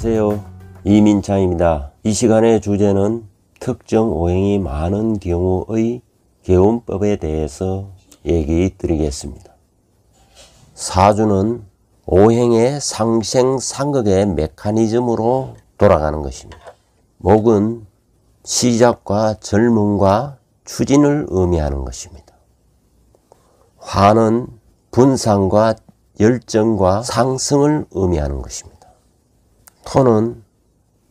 안녕하세요, 이민창입니다. 이 시간의 주제는 특정 오행이 많은 경우의 개운법에 대해서 얘기 드리겠습니다. 사주는 오행의 상생상극의 메커니즘으로 돌아가는 것입니다. 목은 시작과 젊음과 추진을 의미하는 것입니다. 화는 분산과 열정과 상승을 의미하는 것입니다. 토는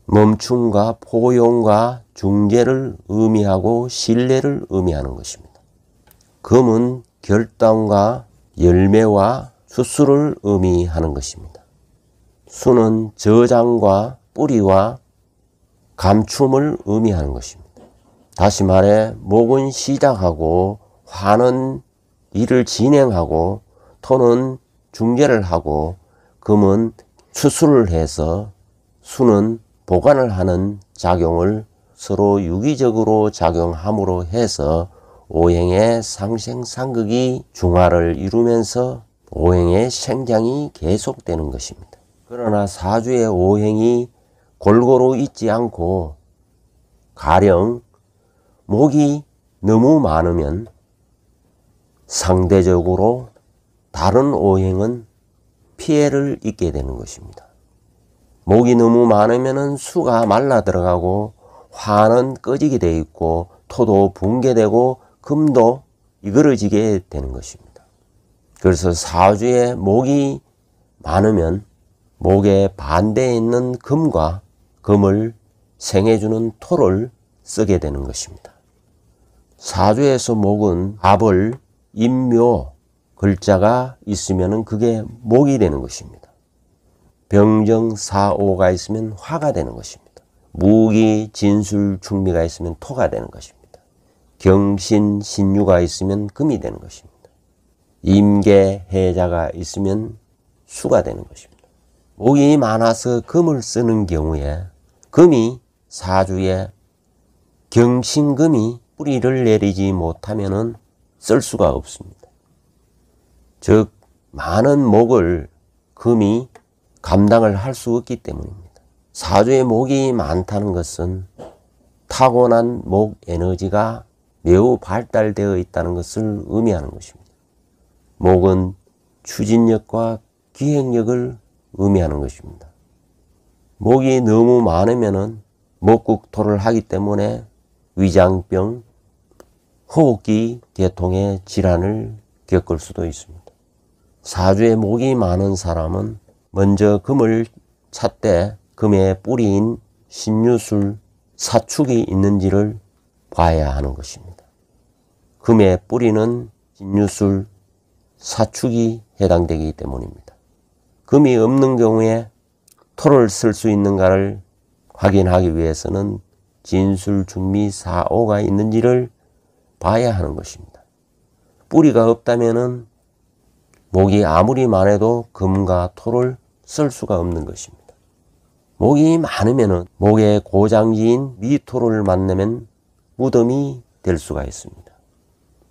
멈춤과 포용과 중재를 의미하고 신뢰를 의미하는 것입니다. 금은 결단과 열매와 수술을 의미하는 것입니다. 수는 저장과 뿌리와 감춤을 의미하는 것입니다. 다시 말해 목은 시작하고, 화는 일을 진행하고, 토는 중재를 하고, 금은 수술을 해서, 수는 보관을 하는 작용을 서로 유기적으로 작용함으로 해서 오행의 상생상극이 중화를 이루면서 오행의 생장이 계속되는 것입니다. 그러나 사주의 오행이 골고루 있지 않고 가령 목이 너무 많으면 상대적으로 다른 오행은 피해를 입게 되는 것입니다. 목이 너무 많으면 수가 말라 들어가고, 화는 꺼지게 되어 있고, 토도 붕괴되고, 금도 이그러지게 되는 것입니다. 그래서 사주에 목이 많으면 목의 반대에 있는 금과 금을 생해주는 토를 쓰게 되는 것입니다. 사주에서 목은 압을, 임묘 글자가 있으면 그게 목이 되는 것입니다. 병정사오가 있으면 화가 되는 것입니다. 무기, 진술, 충미가 있으면 토가 되는 것입니다. 경신, 신유가 있으면 금이 되는 것입니다. 임계, 해자가 있으면 수가 되는 것입니다. 목이 많아서 금을 쓰는 경우에 금이 사주에 경신금이 뿌리를 내리지 못하면 쓸 수가 없습니다. 즉 많은 목을 금이 감당을 할 수 없기 때문입니다. 사주에 목이 많다는 것은 타고난 목 에너지가 매우 발달되어 있다는 것을 의미하는 것입니다. 목은 추진력과 기획력을 의미하는 것입니다. 목이 너무 많으면 목국토를 하기 때문에 위장병, 호흡기 계통의 질환을 겪을 수도 있습니다. 사주에 목이 많은 사람은 먼저 금을 찾되 금의 뿌리인 신유술, 사축이 있는지를 봐야 하는 것입니다. 금의 뿌리는 신유술, 사축이 해당되기 때문입니다. 금이 없는 경우에 토를 쓸 수 있는가를 확인하기 위해서는 진술, 중미, 사오가 있는지를 봐야 하는 것입니다. 뿌리가 없다면 목이 아무리 많아도 금과 토를 쓸 수가 없는 것입니다. 목이 많으면 목의 고장지인 미토를 만나면 무덤이 될 수가 있습니다.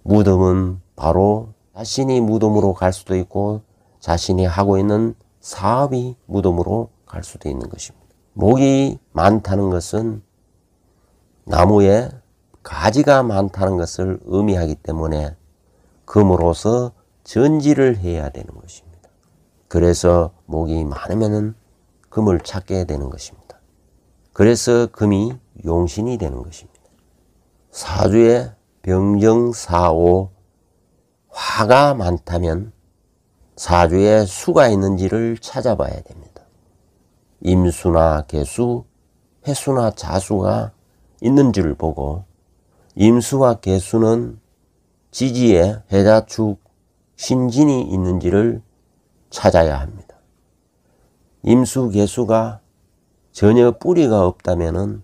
무덤은 바로 자신이 무덤으로 갈 수도 있고, 자신이 하고 있는 사업이 무덤으로 갈 수도 있는 것입니다. 목이 많다는 것은 나무에 가지가 많다는 것을 의미하기 때문에 금으로서 전지를 해야 되는 것입니다. 그래서 목이 많으면 금을 찾게 되는 것입니다. 그래서 금이 용신이 되는 것입니다. 사주에 병정사오, 화가 많다면 사주에 수가 있는지를 찾아봐야 됩니다. 임수나 계수, 해수나 자수가 있는지를 보고, 임수와 계수는 지지에 해자축, 신진이 있는지를 찾아야 합니다. 임수, 계수가 전혀 뿌리가 없다면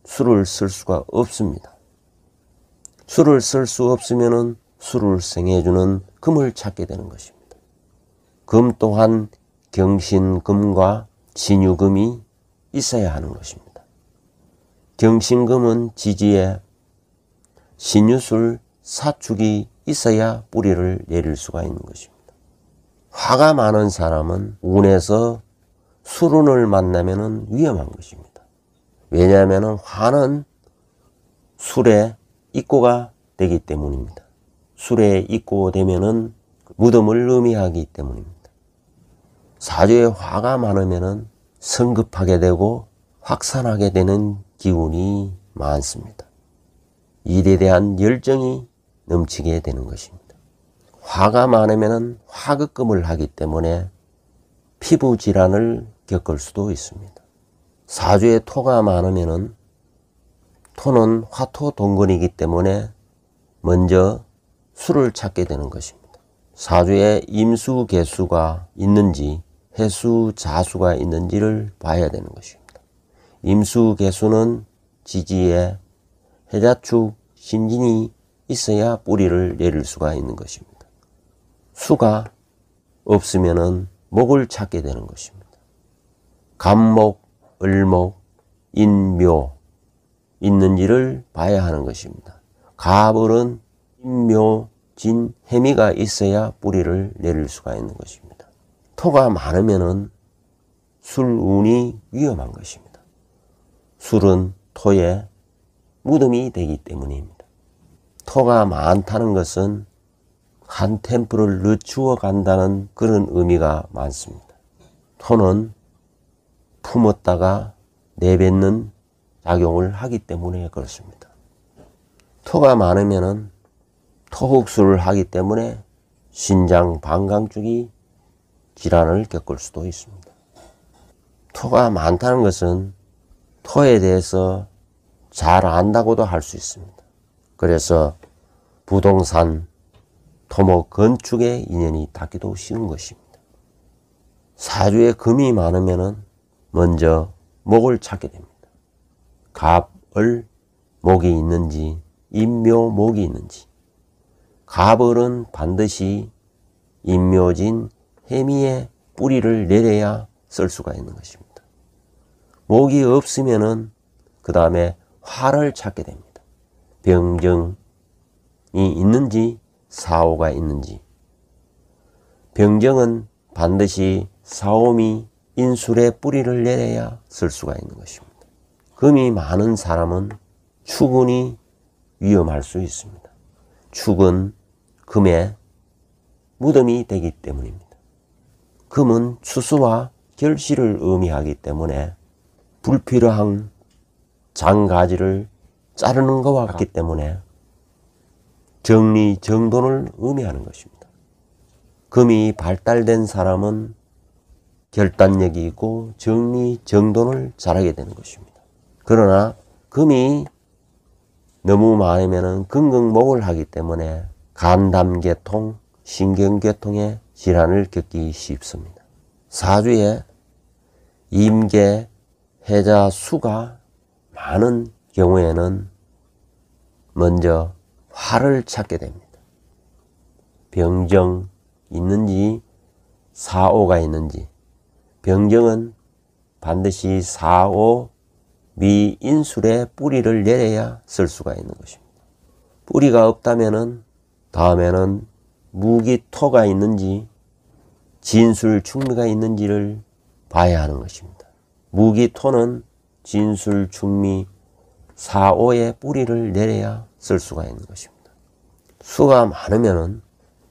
수를 쓸 수가 없습니다. 수를 쓸 수 없으면 수를 생해주는 금을 찾게 되는 것입니다. 금 또한 경신금과 진유금이 있어야 하는 것입니다. 경신금은 지지에, 신유술, 사축이 있어야 뿌리를 내릴 수가 있는 것입니다. 화가 많은 사람은 운에서 술운을 만나면 위험한 것입니다. 왜냐하면 화는 술의 입고가 되기 때문입니다. 술에 입고되면 무덤을 의미하기 때문입니다. 사주에 화가 많으면 성급하게 되고 확산하게 되는 기운이 많습니다. 일에 대한 열정이 넘치게 되는 것입니다. 화가 많으면 화극금을 하기 때문에 피부 질환을 겪을 수도 있습니다. 사주에 토가 많으면 토는 화토 동근이기 때문에 먼저 술을 찾게 되는 것입니다. 사주에 임수 개수가 있는지 해수 자수가 있는지를 봐야 되는 것입니다. 임수 개수는 지지에 해자축 신진이 있어야 뿌리를 내릴 수가 있는 것입니다. 수가 없으면 목을 찾게 되는 것입니다. 간목, 을목, 인묘 있는지를 봐야 하는 것입니다. 갑을은 인묘, 진, 해미가 있어야 뿌리를 내릴 수가 있는 것입니다. 토가 많으면 술운이 위험한 것입니다. 술은 토의 무덤이 되기 때문입니다. 토가 많다는 것은 한 템포를 늦추어 간다는 그런 의미가 많습니다. 토는 품었다가 내뱉는 작용을 하기 때문에 그렇습니다. 토가 많으면 토흑술을 하기 때문에 신장 방광축이 질환을 겪을 수도 있습니다. 토가 많다는 것은 토에 대해서 잘 안다고도 할 수 있습니다. 그래서 부동산, 토목, 건축에 인연이 닿기도 쉬운 것입니다. 사주에 금이 많으면 먼저 목을 찾게 됩니다. 갑을 목이 있는지 인묘목이 있는지, 갑을은 반드시 인묘진 해미의 뿌리를 내려야 쓸 수가 있는 것입니다. 목이 없으면은 그 다음에 화를 찾게 됩니다. 병정이 있는지 사오가 있는지. 병정은 반드시 사오미 인술의 뿌리를 내려야 쓸 수가 있는 것입니다. 금이 많은 사람은 축운이 위험할 수 있습니다. 축은 금의 무덤이 되기 때문입니다. 금은 추수와 결실을 의미하기 때문에 불필요한 장가지를 자르는 것과 같기 때문에 정리정돈을 의미하는 것입니다. 금이 발달된 사람은 결단력이 있고 정리정돈을 잘하게 되는 것입니다. 그러나 금이 너무 많으면 근근목을 하기 때문에 간담계통, 신경계통의 질환을 겪기 쉽습니다. 사주에 임계, 해자, 수가 많은 경우에는 먼저 화를 찾게 됩니다. 병정 있는지 사오가 있는지. 병정은 반드시 사오 미인술의 뿌리를 내려야 쓸 수가 있는 것입니다. 뿌리가 없다면은 다음에는 무기토가 있는지 진술 충미가 있는지를 봐야 하는 것입니다. 무기토는 진술 충미 사오의 뿌리를 내려야 쓸 수가 있는 것입니다. 수가 많으면은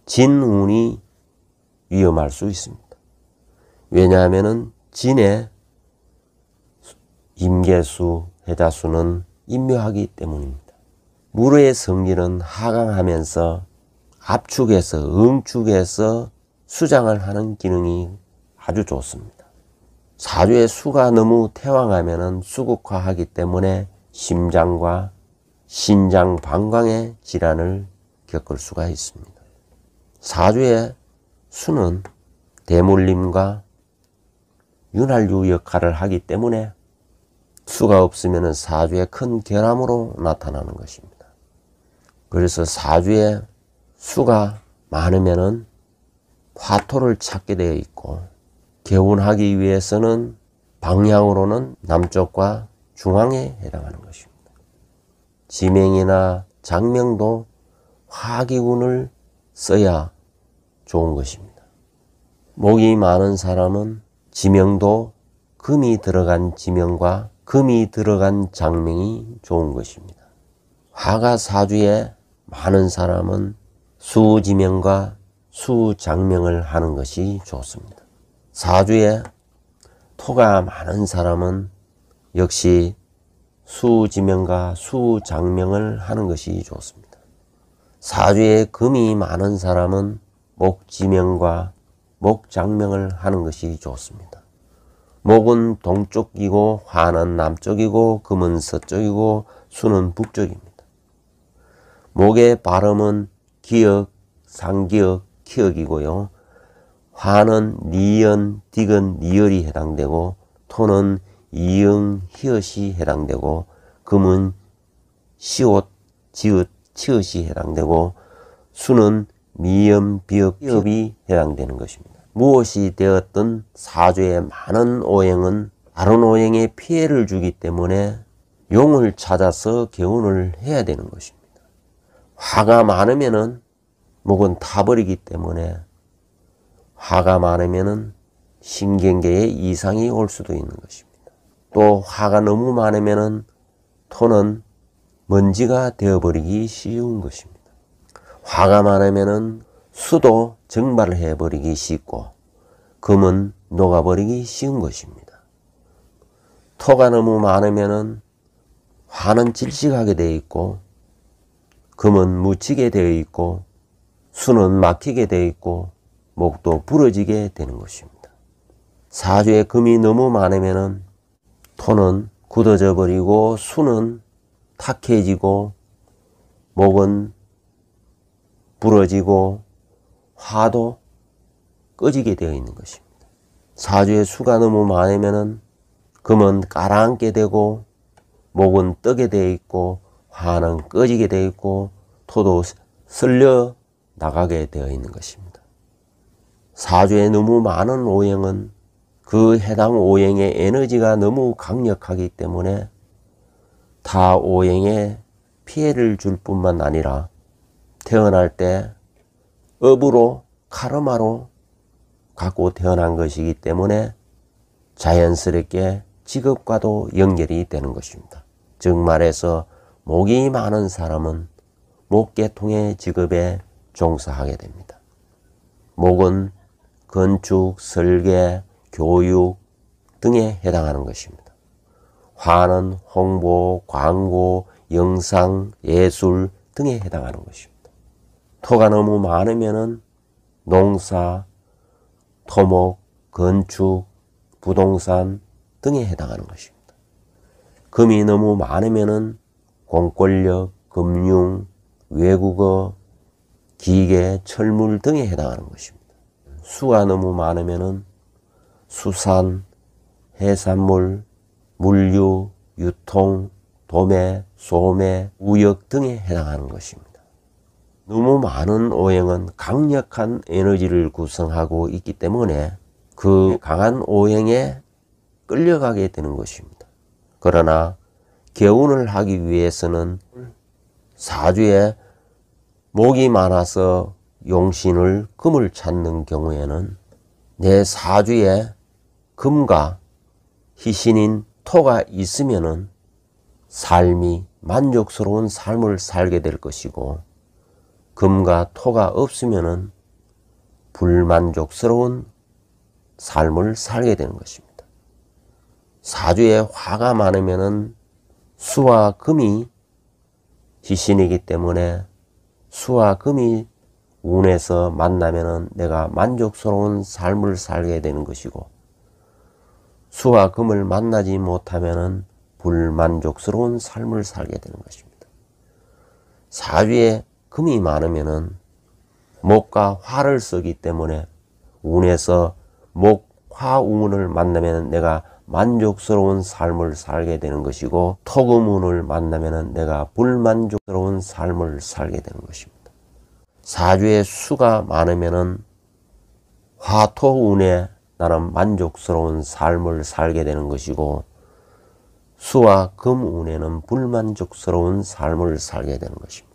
진운이 위험할 수 있습니다. 왜냐하면은 진의 임계수, 해자수는 인묘하기 때문입니다. 물의 성질은 하강하면서 압축해서 응축해서 수장을 하는 기능이 아주 좋습니다. 사주의 수가 너무 태왕하면 수국화하기 때문에 심장과 신장 방광의 질환을 겪을 수가 있습니다. 사주의 수는 대물림과 윤활유 역할을 하기 때문에 수가 없으면 사주에 큰 결함으로 나타나는 것입니다. 그래서 사주에 수가 많으면 화토를 찾게 되어 있고 개운하기 위해서는 방향으로는 남쪽과 중앙에 해당하는 것입니다. 지명이나 장명도 화기운을 써야 좋은 것입니다. 목이 많은 사람은 지명도 금이 들어간 지명과 금이 들어간 장명이 좋은 것입니다. 화가 사주에 많은 사람은 수지명과 수장명을 하는 것이 좋습니다. 사주에 토가 많은 사람은 역시 수지명과 수장명을 하는 것이 좋습니다. 사주에 금이 많은 사람은 목지명과 목장명을 하는 것이 좋습니다. 목은 동쪽이고 화는 남쪽이고 금은 서쪽이고 수는 북쪽입니다. 목의 발음은 기역, 상기역, 키역이고요. 화는 니연, 디귿, 니열이 해당되고 토는 이응, 히읗이 해당되고 금은 시옷, 지읒, 치읒이 해당되고 수는 미음, 비읍, 피읍이 해당되는 것입니다. 무엇이 되었든 사주에 많은 오행은 다른 오행에 피해를 주기 때문에 용을 찾아서 개운을 해야 되는 것입니다. 화가 많으면은 목은 타버리기 때문에 화가 많으면은 신경계에 이상이 올 수도 있는 것입니다. 또 화가 너무 많으면은 토는 먼지가 되어버리기 쉬운 것입니다. 화가 많으면은 수도 증발을 해버리기 쉽고 금은 녹아버리기 쉬운 것입니다. 토가 너무 많으면은 화는 질식하게 되어 있고 금은 묻히게 되어 있고 수는 막히게 되어 있고 목도 부러지게 되는 것입니다. 사주에 금이 너무 많으면은 토는 굳어져 버리고 수는 탁해지고 목은 부러지고 화도 꺼지게 되어 있는 것입니다. 사주에 수가 너무 많으면은 금은 가라앉게 되고 목은 뜨게 되어 있고 화는 꺼지게 되어 있고 토도 쓸려 나가게 되어 있는 것입니다. 사주에 너무 많은 오행은 그 해당 오행의 에너지가 너무 강력하기 때문에 타 오행에 피해를 줄 뿐만 아니라 태어날 때 업으로 카르마로 갖고 태어난 것이기 때문에 자연스럽게 직업과도 연결이 되는 것입니다. 즉 말해서 목이 많은 사람은 목계통의 직업에 종사하게 됩니다. 목은 건축, 설계, 교육 등에 해당하는 것입니다. 화는 홍보, 광고, 영상, 예술 등에 해당하는 것입니다. 토가 너무 많으면은 농사, 토목, 건축, 부동산 등에 해당하는 것입니다. 금이 너무 많으면은 공권력, 금융, 외국어, 기계, 철물 등에 해당하는 것입니다. 수가 너무 많으면은 수산, 해산물, 물류, 유통, 도매, 소매, 우역 등에 해당하는 것입니다. 너무 많은 오행은 강력한 에너지를 구성하고 있기 때문에 그 강한 오행에 끌려가게 되는 것입니다. 그러나 개운을 하기 위해서는 사주에 목이 많아서 용신을 금을 찾는 경우에는 내 사주에 금과 희신인 토가 있으면은 삶이 만족스러운 삶을 살게 될 것이고 금과 토가 없으면은 불만족스러운 삶을 살게 되는 것입니다. 사주에 화가 많으면은 수와 금이 희신이기 때문에 수와 금이 운에서 만나면은 내가 만족스러운 삶을 살게 되는 것이고 수와 금을 만나지 못하면은 불만족스러운 삶을 살게 되는 것입니다. 사주에 금이 많으면은 목과 화를 쓰기 때문에 운에서 목, 화 운을 만나면 내가 만족스러운 삶을 살게 되는 것이고 토금 운을 만나면 내가 불만족스러운 삶을 살게 되는 것입니다. 사주에 수가 많으면은 화토 운에 나는 만족스러운 삶을 살게 되는 것이고 수와 금 운에는 불만족스러운 삶을 살게 되는 것입니다.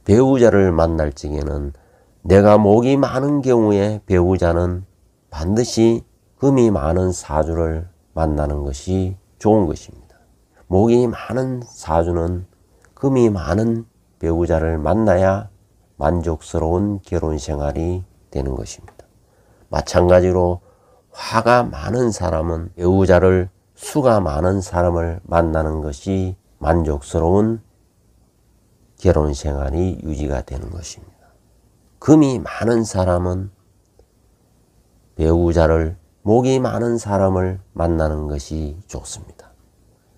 배우자를 만날 적에는 내가 목이 많은 경우에 배우자는 반드시 금이 많은 사주를 만나는 것이 좋은 것입니다. 목이 많은 사주는 금이 많은 배우자를 만나야 만족스러운 결혼 생활이 되는 것입니다. 마찬가지로 화가 많은 사람은 배우자를 수가 많은 사람을 만나는 것이 만족스러운 결혼 생활이 유지가 되는 것입니다. 금이 많은 사람은 배우자를 목이 많은 사람을 만나는 것이 좋습니다.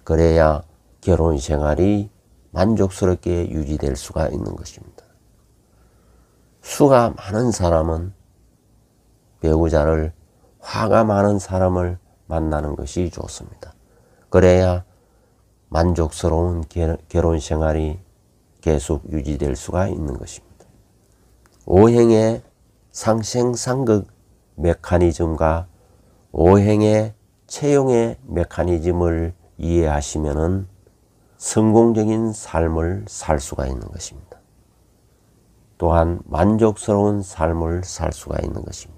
그래야 결혼 생활이 만족스럽게 유지될 수가 있는 것입니다. 수가 많은 사람은 배우자를 화가 많은 사람을 만나는 것이 좋습니다. 그래야 만족스러운 결혼 생활이 계속 유지될 수가 있는 것입니다. 오행의 상생상극 메커니즘과 오행의 채용의 메커니즘을 이해하시면은 성공적인 삶을 살 수가 있는 것입니다. 또한 만족스러운 삶을 살 수가 있는 것입니다.